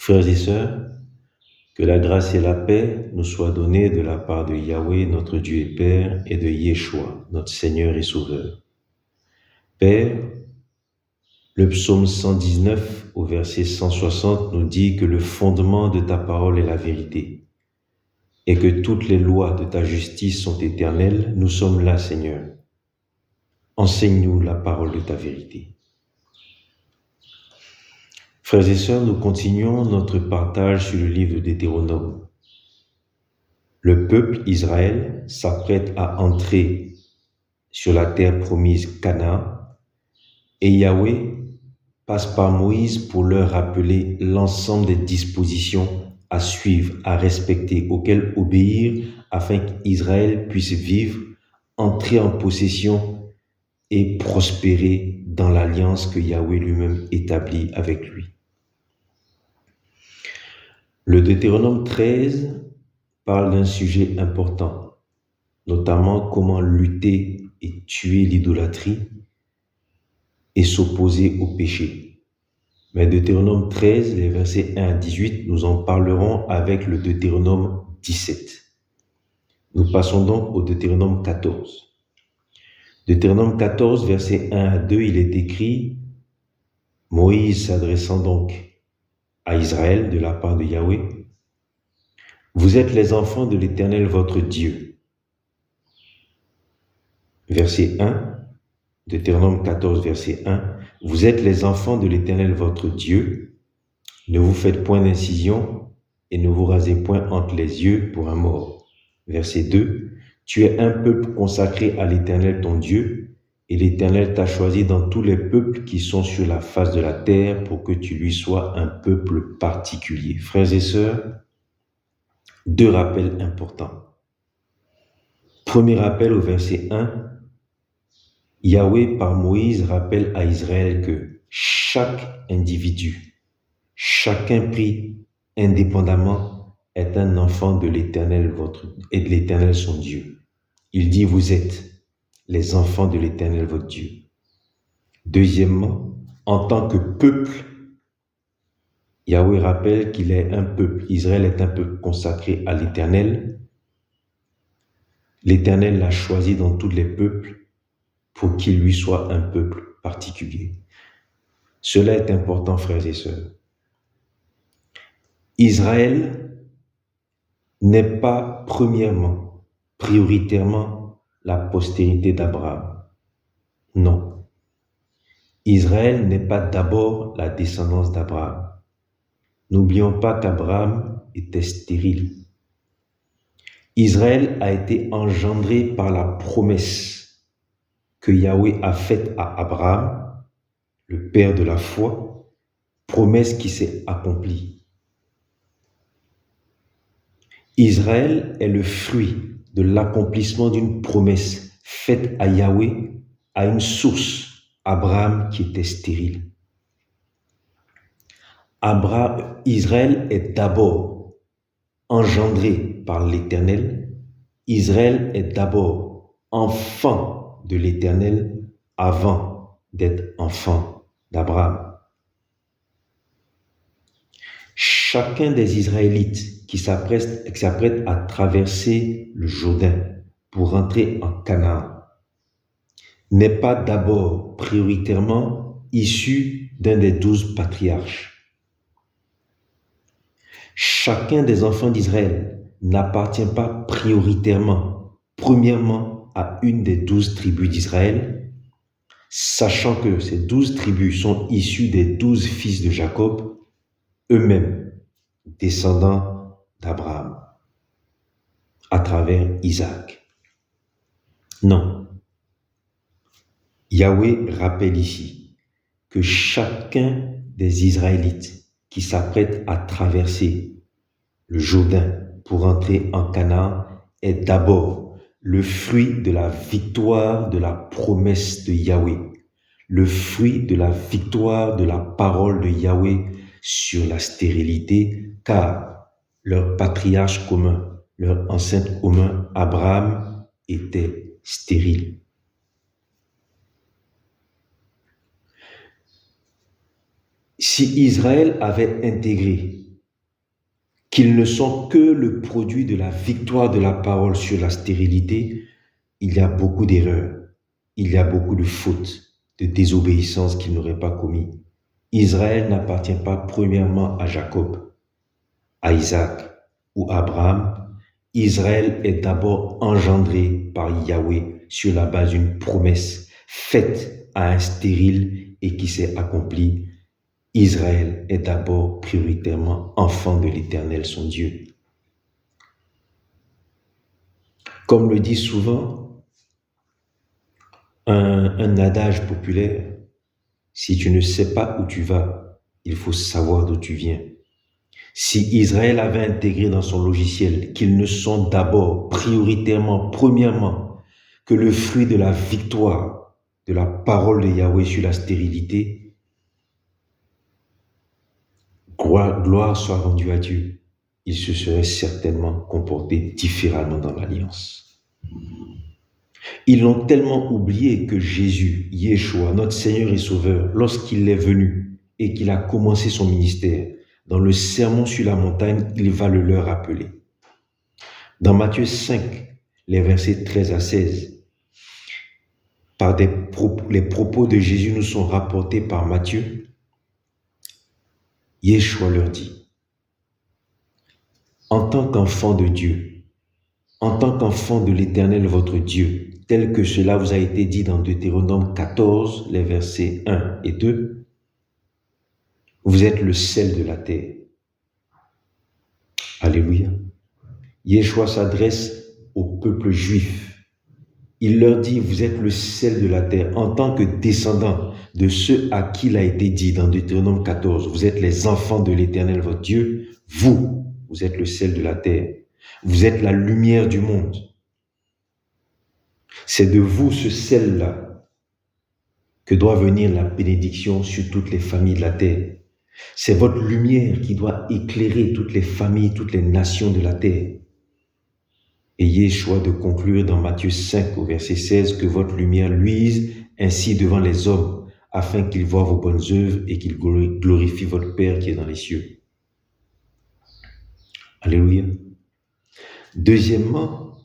Frères et sœurs, que la grâce et la paix nous soient données de la part de Yahweh, notre Dieu et Père, et de Yeshua, notre Seigneur et Sauveur. Père, le psaume 119 au verset 160 nous dit que le fondement de ta parole est la vérité, et que toutes les lois de ta justice sont éternelles. Nous sommes là, Seigneur. Enseigne-nous la parole de ta vérité. Frères et sœurs, nous continuons notre partage sur le livre de Deutéronome. Le peuple Israël s'apprête à entrer sur la terre promise Canaan et Yahweh passe par Moïse pour leur rappeler l'ensemble des dispositions à suivre, à respecter, auxquelles obéir afin qu'Israël puisse vivre, entrer en possession et prospérer dans l'alliance que Yahweh lui-même établit avec lui. Le Deutéronome 13 parle d'un sujet important, notamment comment lutter et tuer l'idolâtrie et s'opposer au péché. Mais Deutéronome 13, les versets 1 à 18, nous en parlerons avec le Deutéronome 17. Nous passons donc au Deutéronome 14. Deutéronome 14, versets 1 à 2, il est écrit « Moïse s'adressant donc à Israël de la part de Yahweh, « Vous êtes les enfants de l'Éternel votre Dieu. » Verset 1, Deutéronome 14, verset 1, « Vous êtes les enfants de l'Éternel votre Dieu. Ne vous faites point d'incision et ne vous rasez point entre les yeux pour un mort. » Verset 2, « Tu es un peuple consacré à l'Éternel ton Dieu, et l'Éternel t'a choisi dans tous les peuples qui sont sur la face de la terre pour que tu lui sois un peuple particulier. » Frères et sœurs, deux rappels importants. Premier rappel au verset 1, Yahweh par Moïse rappelle à Israël que chaque individu, chacun pris indépendamment est un enfant de l'Éternel et de l'Éternel son Dieu. Il dit vous êtes les enfants de l'Éternel votre Dieu. Deuxièmement, en tant que peuple, Yahweh rappelle qu'il est un peuple. Israël est un peuple consacré à l'Éternel. L'Éternel l'a choisi dans tous les peuples pour qu'il lui soit un peuple particulier. Cela est important, frères et sœurs. Israël n'est pas premièrement, prioritairement, la postérité d'Abraham. Non. Israël n'est pas d'abord la descendance d'Abraham. N'oublions pas qu'Abraham était stérile. Israël a été engendré par la promesse que Yahweh a faite à Abraham, le père de la foi, promesse qui s'est accomplie. Israël est le fruit de l'accomplissement d'une promesse faite à Yahweh à une source, Abraham qui était stérile. Israël est d'abord engendré par l'Éternel. Israël est d'abord enfant de l'Éternel avant d'être enfant d'Abraham. Chacun des Israélites qui s'apprête à traverser le Jourdain pour entrer en Canaan n'est pas d'abord prioritairement issu d'un des 12 patriarches. Chacun des enfants d'Israël n'appartient pas prioritairement, premièrement, à une des 12 tribus d'Israël, sachant que ces 12 tribus sont issues des 12 fils de Jacob, eux-mêmes descendants d'Abraham, à travers Isaac. Non. Yahweh rappelle ici que chacun des Israélites qui s'apprête à traverser le Jourdain pour entrer en Canaan est d'abord le fruit de la victoire de la promesse de Yahweh, le fruit de la victoire de la parole de Yahweh sur la stérilité, car leur patriarche commun, leur ancêtre commun, Abraham, était stérile. Si Israël avait intégré qu'ils ne sont que le produit de la victoire de la parole sur la stérilité, il y a beaucoup d'erreurs, il y a beaucoup de fautes, de désobéissances qu'ils n'auraient pas commis. Israël n'appartient pas premièrement à Jacob, à Isaac ou à Abraham. Israël est d'abord engendré par Yahweh sur la base d'une promesse faite à un stérile et qui s'est accomplie. Israël est d'abord prioritairement enfant de l'Éternel, son Dieu. Comme le dit souvent un adage populaire, si tu ne sais pas où tu vas, il faut savoir d'où tu viens. Si Israël avait intégré dans son logiciel qu'ils ne sont d'abord, prioritairement, premièrement, que le fruit de la victoire de la parole de Yahweh sur la stérilité, gloire soit rendue à Dieu, il se serait certainement comporté différemment dans l'alliance. Ils l'ont tellement oublié que Jésus, Yeshua, notre Seigneur et Sauveur, lorsqu'il est venu et qu'il a commencé son ministère, dans le sermon sur la montagne, il va le leur rappeler. Dans Matthieu 5, les versets 13 à 16, les propos de Jésus nous sont rapportés par Matthieu. Yeshua leur dit, en tant qu'enfant de Dieu, en tant qu'enfant de l'Éternel votre Dieu, tel que cela vous a été dit dans Deutéronome 14, les versets 1 et 2, vous êtes le sel de la terre. Alléluia. Yeshua s'adresse au peuple juif. Il leur dit, vous êtes le sel de la terre en tant que descendants de ceux à qui il a été dit dans Deutéronome 14, vous êtes les enfants de l'Éternel votre Dieu, vous êtes le sel de la terre. Vous êtes la lumière du monde. C'est de vous, ce sel-là, que doit venir la bénédiction sur toutes les familles de la terre. C'est votre lumière qui doit éclairer toutes les familles, toutes les nations de la terre. Ayez choix de conclure dans Matthieu 5 au verset 16 que votre lumière luise ainsi devant les hommes, afin qu'ils voient vos bonnes œuvres et qu'ils glorifient votre Père qui est dans les cieux. Alléluia. Deuxièmement,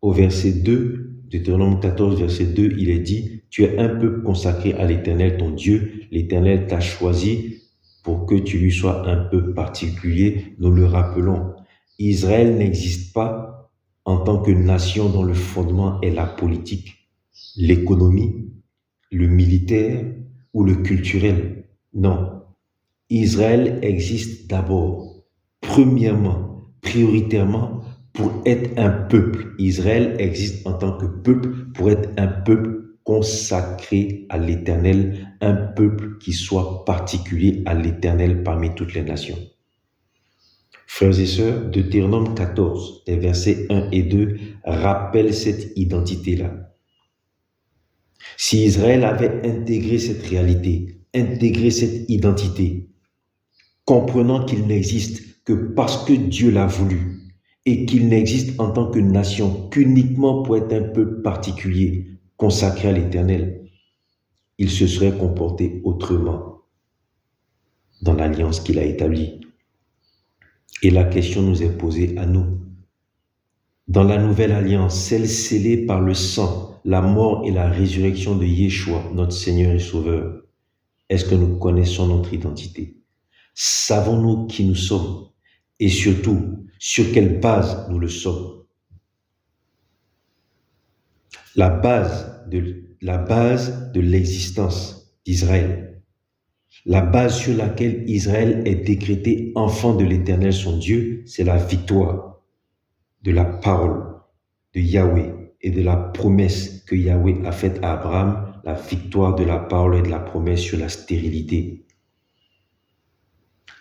au verset 2, Deutéronome 14, verset 2, il est dit, tu es un peuple consacré à l'Éternel, ton Dieu. L'Éternel t'a choisi pour que tu lui sois un peuple particulier. Nous le rappelons, Israël n'existe pas en tant que nation dont le fondement est la politique, l'économie, le militaire ou le culturel. Non, Israël existe d'abord, premièrement, prioritairement, pour être un peuple. Israël existe en tant que peuple pour être un peuple consacré à l'Éternel, un peuple qui soit particulier à l'Éternel parmi toutes les nations. Frères et sœurs, Deutéronome 14, les versets 1 et 2 rappellent cette identité-là. Si Israël avait intégré cette réalité, intégré cette identité, comprenant qu'il n'existe que parce que Dieu l'a voulu, et qu'il n'existe en tant que nation qu'uniquement pour être un peuple particulier, consacré à l'Éternel, il se serait comporté autrement dans l'alliance qu'il a établie. Et la question nous est posée à nous. Dans la nouvelle alliance, celle scellée par le sang, la mort et la résurrection de Yeshua, notre Seigneur et Sauveur, est-ce que nous connaissons notre identité? Savons-nous qui nous sommes? Et surtout, sur quelle base nous le sommes? La base de l'existence d'Israël, la base sur laquelle Israël est décrété enfant de l'Éternel son Dieu, c'est la victoire de la parole de Yahweh et de la promesse que Yahweh a faite à Abraham, la victoire de la parole et de la promesse sur la stérilité.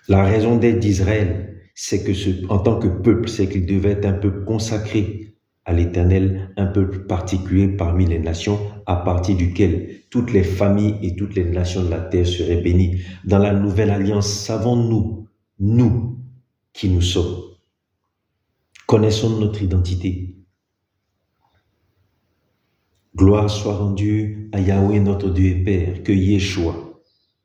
La raison d'être d'Israël, c'est que en tant que peuple, c'est qu'il devait être un peuple consacré à l'Éternel, un peuple particulier parmi les nations, à partir duquel toutes les familles et toutes les nations de la terre seraient bénies. Dans la nouvelle alliance, savons-nous, nous, qui nous sommes? Connaissons notre identité. Gloire soit rendue à Yahweh notre Dieu et Père, que Yeshua,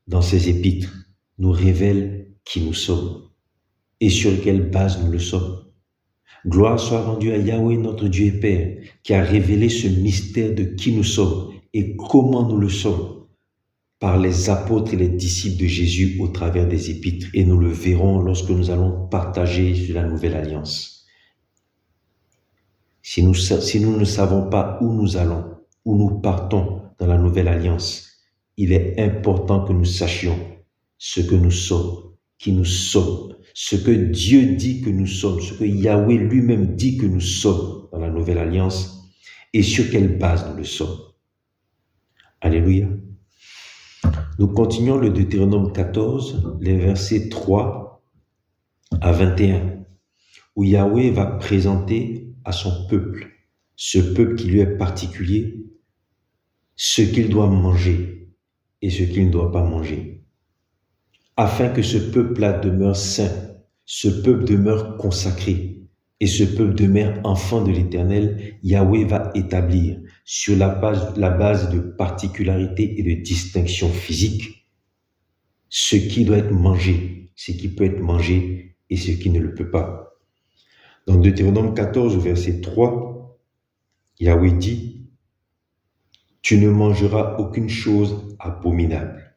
dans ses épîtres, nous révèle qui nous sommes et sur quelle base nous le sommes. Gloire soit rendue à Yahweh, notre Dieu et Père, qui a révélé ce mystère de qui nous sommes et comment nous le sommes par les apôtres et les disciples de Jésus au travers des épîtres. Et nous le verrons lorsque nous allons partager sur la nouvelle alliance. Si nous ne savons pas où nous allons, où nous partons dans la nouvelle alliance, il est important que nous sachions ce que nous sommes, qui nous sommes, ce que Dieu dit que nous sommes, ce que Yahweh lui-même dit que nous sommes dans la nouvelle alliance et sur quelle base nous le sommes. Alléluia. Nous continuons le Deutéronome 14, les versets 3 à 21, où Yahweh va présenter à son peuple, ce peuple qui lui est particulier, ce qu'il doit manger et ce qu'il ne doit pas manger. Afin que ce peuple-là demeure saint, ce peuple demeure consacré et ce peuple demeure enfant de l'Éternel, Yahweh va établir sur la base de particularités et de distinctions physiques ce qui doit être mangé, ce qui peut être mangé et ce qui ne le peut pas. Dans Deutéronome 14, verset 3, Yahweh dit « Tu ne mangeras aucune chose abominable.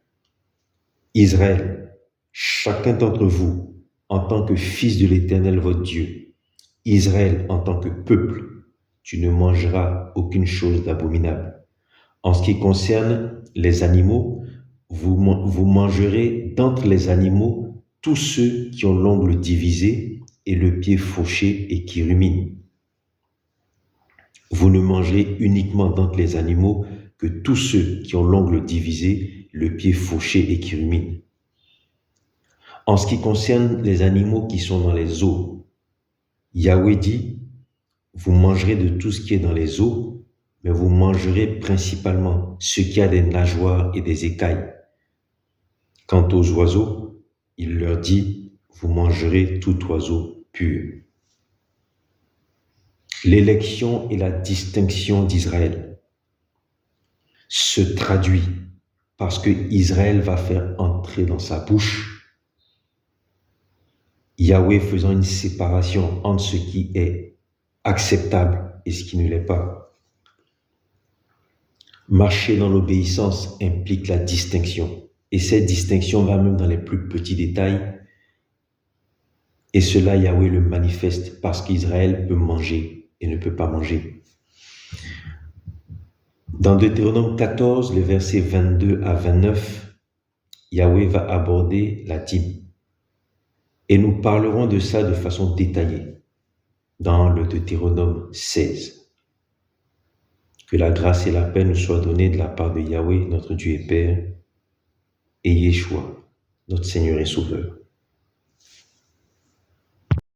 Israël, chacun d'entre vous, en tant que fils de l'Éternel votre Dieu, Israël en tant que peuple, tu ne mangeras aucune chose d'abominable. En ce qui concerne les animaux, vous mangerez d'entre les animaux tous ceux qui ont l'ongle divisé et le pied fauché et qui ruminent. Vous ne mangerez uniquement d'entre les animaux que tous ceux qui ont l'ongle divisé, le pied fauché et qui ruminent. En ce qui concerne les animaux qui sont dans les eaux, Yahweh dit, vous mangerez de tout ce qui est dans les eaux, mais vous mangerez principalement ce qui a des nageoires et des écailles. Quant aux oiseaux, il leur dit, vous mangerez tout oiseau pur. L'élection et la distinction d'Israël se traduit parce que Israël va faire entrer dans sa bouche Yahweh faisant une séparation entre ce qui est acceptable et ce qui ne l'est pas. Marcher dans l'obéissance implique la distinction. Et cette distinction va même dans les plus petits détails. Et cela, Yahweh le manifeste parce qu'Israël peut manger et ne peut pas manger. Dans Deutéronome 14, les versets 22 à 29, Yahweh va aborder la dîme. Et nous parlerons de ça de façon détaillée dans le Deutéronome 16. Que la grâce et la paix nous soient données de la part de Yahweh, notre Dieu et Père, et Yeshua, notre Seigneur et Sauveur.